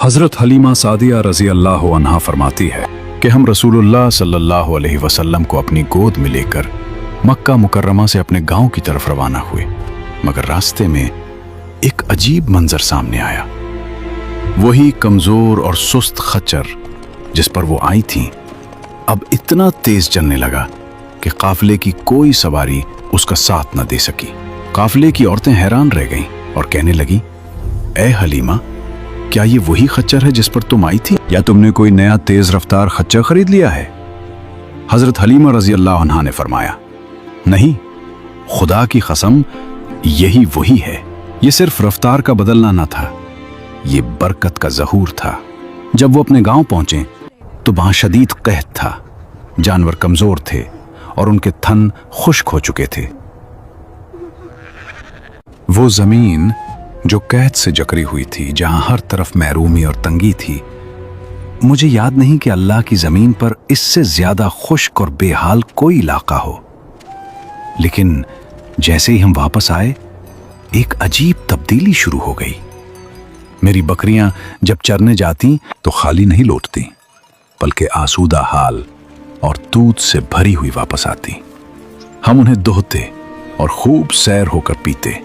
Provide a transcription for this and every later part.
हज़रत हलीमा सादिया रज़ी अल्लाह अन्हा फरमाती है कि हम रसूलुल्लाह सल्लल्लाहु अलैहि वसल्लम को अपनी गोद में लेकर मक्का मुकर्रमा से अपने गांव की तरफ रवाना हुए, मगर रास्ते में एक अजीब मंजर सामने आया। वही कमज़ोर और सुस्त खच्चर जिस पर वो आई थीं अब इतना तेज चलने लगा कि काफिले की कोई सवारी उसका साथ न दे सकी। काफिले की औरतें हैरान रह गईं और कहने लगी, ए हलीमा, क्या ये वही खच्चर है जिस पर तुम आई थी, या तुमने कोई नया तेज रफ्तार खच्चर खरीद लिया है? हजरत हलीमा रजी अल्लाह अन्हा ने फरमाया, नहीं, खुदा की कसम, यही वही है। ये सिर्फ रफ्तार का बदलना न था, ये बरकत का ज़हूर था। जब वो अपने गांव पहुंचे तो वहां शदीद कहत था, जानवर कमजोर थे और उनके थन खुश्क हो चुके थे। वो जमीन जो कहत से जकड़ी हुई थी, जहां हर तरफ महरूमी और तंगी थी, मुझे याद नहीं कि अल्लाह की जमीन पर इससे ज्यादा खुश्क और बेहाल कोई इलाका हो। लेकिन जैसे ही हम वापस आए, एक अजीब तब्दीली शुरू हो गई। मेरी बकरियां जब चरने जाती तो खाली नहीं लौटती, बल्कि आसूदा हाल और दूध से भरी हुई वापस आती। हम उन्हें दोहते और खूब सैर होकर पीते,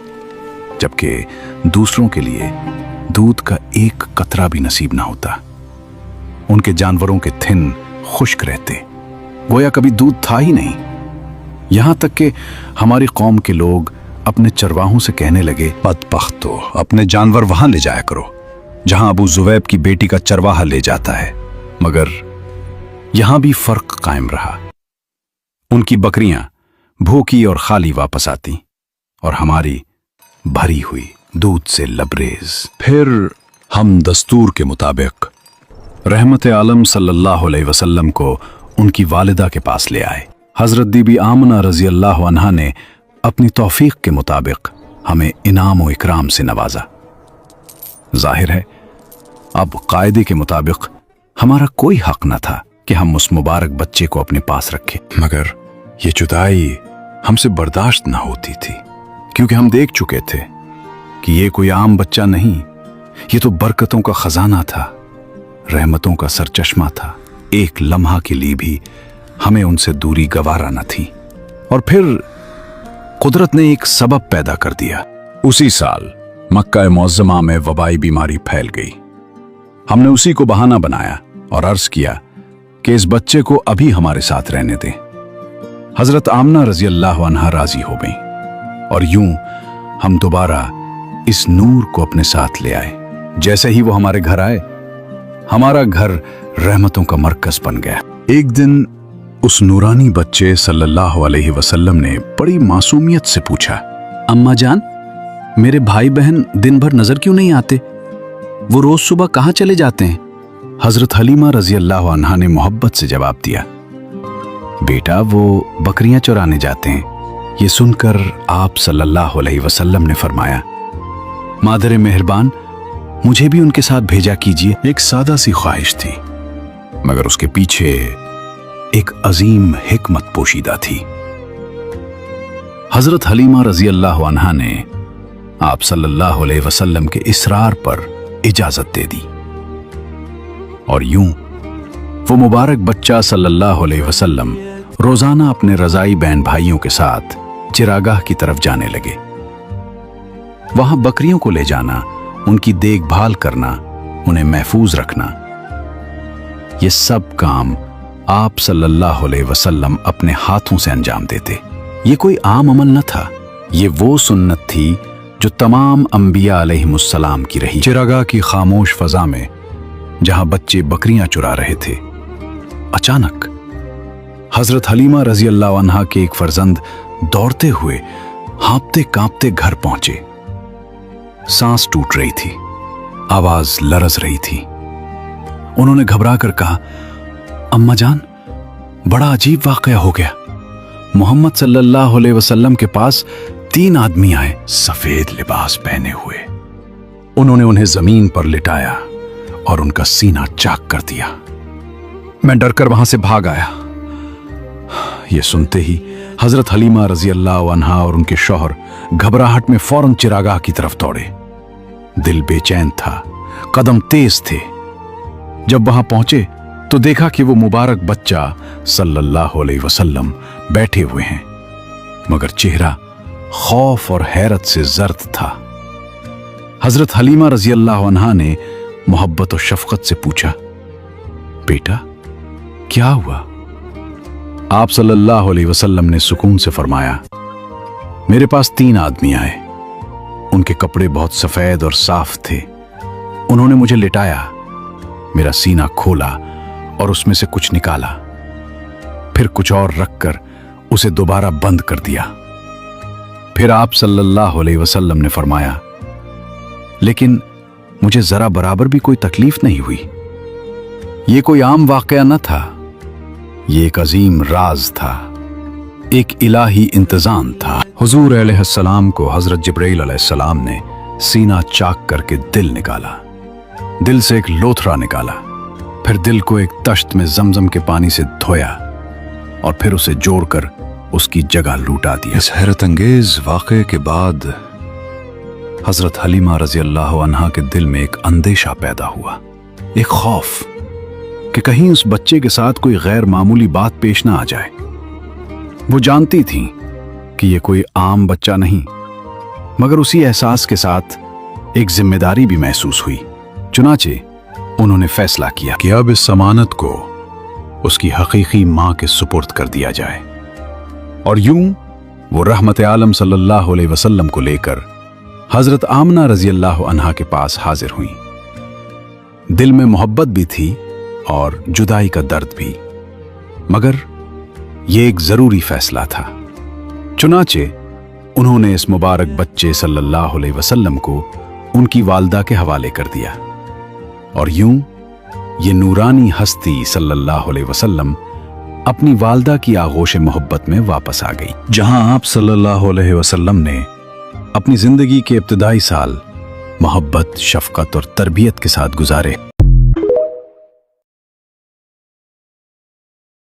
जबकि दूसरों के लिए दूध का एक कतरा भी नसीब ना होता। उनके जानवरों के थिन खुश्क रहते, गोया कभी दूध था ही नहीं। यहां तक कि हमारी कौम के लोग अपने चरवाहों से कहने लगे, बदबख्तो, अपने जानवर वहां ले जाया करो जहां अबू जुवैब की बेटी का चरवाहा ले जाता है। मगर यहां भी फर्क कायम रहा। उनकी बकरियां भूखी और खाली वापस आती और हमारी भरी हुई दूध से लबरेज। फिर हम दस्तूर के मुताबिक रहमत आलम सल्लल्लाहु अलैहि वसल्लम को उनकी वालिदा के पास ले आए। हजरत बीबी आमना रजी अल्लाह अन्हा ने अपनी तौफीक के मुताबिक हमें इनाम व इकराम से नवाजा। जाहिर है अब कायदे के मुताबिक हमारा कोई हक न था कि हम उस मुबारक बच्चे को अपने पास रखें, मगर ये जुदाई हमसे बर्दाश्त न होती थी, क्योंकि हम देख चुके थे कि ये कोई आम बच्चा नहीं, ये तो बरकतों का खजाना था, रहमतों का सरचश्मा था। एक लम्हा के लिए भी हमें उनसे दूरी गवारा न थी। और फिर कुदरत ने एक सबब पैदा कर दिया। उसी साल मक्का मुअज़्ज़मा में वबाई बीमारी फैल गई। हमने उसी को बहाना बनाया और अर्ज किया कि इस बच्चे को अभी हमारे साथ रहने दें। हजरत आमना रजी अल्लाह अन्हा राजी हो गई और यूं हम दोबारा इस नूर को अपने साथ ले आए। जैसे ही वो हमारे घर आए, हमारा घर रहमतों का मरकज बन गया। एक दिन उस नूरानी बच्चे सल्लल्लाहु अलैहि वसल्लम ने बड़ी मासूमियत से पूछा, अम्मा जान, मेरे भाई बहन दिन भर नजर क्यों नहीं आते? वो रोज सुबह कहाँ चले जाते हैं? हजरत हलीमा रजी अल्लाह अन्हा ने मोहब्बत से जवाब दिया, बेटा, वो बकरियां चुराने जाते हैं। ये सुनकर आप सल्लल्लाहु अलैहि वसल्लम ने फरमाया, मादर मेहरबान, मुझे भी उनके साथ भेजा कीजिए। एक सादा सी ख्वाहिश थी, मगर उसके पीछे एक अजीम हिकमत पोशीदा थी। हजरत हलीमा रजी अल्लाह अन्हा ने आप सल्लल्लाहु अलैहि वसल्लम के इसरार पर इजाजत दे दी और यूं वो मुबारक बच्चा सल्लल्लाहु अलैहि वसल्लम रोजाना अपने रजाई बहन भाइयों के साथ चिरागाह की तरफ जाने लगे। वहां बकरियों को ले जाना, उनकी देखभाल करना, उन्हें महफूज रखना, ये सब काम आप सल्लल्लाहु अलैहि वसल्लम अपने हाथों से अंजाम देते। ये कोई आम अमल न था, ये वो सुन्नत थी जो तमाम अंबिया अलैहिमुस्सलाम की रही। चिरागाह की खामोश फजा में जहां बच्चे बकरियां चुरा रहे थे, अचानक हजरत हलीमा रजी अल्लाह अन्हा के एक फर्जंद दौड़ते हुए हाँपते कांपते घर पहुंचे। सांस टूट रही थी, आवाज लरज रही थी। उन्होंने घबरा कर कहा, अम्मा जान, बड़ा अजीब वाकया हो गया। मोहम्मद सल्लल्लाहु अलैहि वसल्लम के पास 3 आदमी आए, सफेद लिबास पहने हुए। उन्होंने उन्हें जमीन पर लिटाया और उनका सीना चाक कर दिया। मैं डरकर वहां से भाग आया। यह सुनते ही हजरत हलीमा रजी अल्लाह अन्हा और उनके शौहर घबराहट में फौरन चिरागाह की तरफ दौड़े। दिल बेचैन था, कदम तेज थे। जब वहां पहुंचे तो देखा कि वो मुबारक बच्चा सल्लल्लाहु अलैहि वसल्लम बैठे हुए हैं, मगर चेहरा खौफ और हैरत से जर्द था। हजरत हलीमा रजी अल्लाह अन्हा ने मोहब्बत और शफकत से पूछा, बेटा क्या हुआ? आप सल्लल्लाहु अलैहि वसल्लम ने सुकून से फरमाया, मेरे पास 3 आदमी आए। उनके कपड़े बहुत सफेद और साफ थे। उन्होंने मुझे लिटाया, मेरा सीना खोला और उसमें से कुछ निकाला, फिर कुछ और रखकर उसे दोबारा बंद कर दिया। फिर आप सल्लल्लाहु अलैहि वसल्लम ने फरमाया, लेकिन मुझे जरा बराबर भी कोई तकलीफ नहीं हुई। ये कोई आम वाकया न था, ये एक अजीम राज था, एक इलाही इंतजाम था। हुजूर अलैहिस्सलाम को हजरत जिब्राइल अलैहिस्सलाम ने सीना चाक करके दिल निकाला, दिल से एक लोथरा निकाला, फिर दिल को एक तश्त में जमजम के पानी से धोया और फिर उसे जोड़कर उसकी जगह लूटा दिया। इस हैरत अंगेज वाक़े के बाद हजरत हलीमा रजी अल्लाह अन्हा के दिल में एक अंदेशा पैदा हुआ, एक खौफ कि कहीं उस बच्चे के साथ कोई गैर मामूली बात पेश ना आ जाए। वो जानती थी कि ये कोई आम बच्चा नहीं, मगर उसी एहसास के साथ एक जिम्मेदारी भी महसूस हुई। चुनाचे उन्होंने फैसला किया कि अब इस अमानत को उसकी हकीकी मां के सुपुर्द कर दिया जाए। और यूं वो रहमत आलम सल्लल्लाहु अलैहि वसल्लम को लेकर हजरत आमना रजी अल्लाह अन्हा के पास हाजिर हुई। दिल में मोहब्बत भी थी और जुदाई का दर्द भी, मगर ये एक जरूरी फैसला था। चुनाचे उन्होंने इस मुबारक बच्चे सल्लल्लाहु अलैहि वसल्लम को उनकी वालदा के हवाले कर दिया और यूं ये नूरानी हस्ती सल्लल्लाहु अलैहि वसल्लम अपनी वालदा की आगोश मोहब्बत में वापस आ गई। जहां आप सल्लल्लाहु अलैहि वसल्लम ने अपनी जिंदगी के इब्तिदाई साल मोहब्बत, शफकत और तरबियत के साथ गुजारे।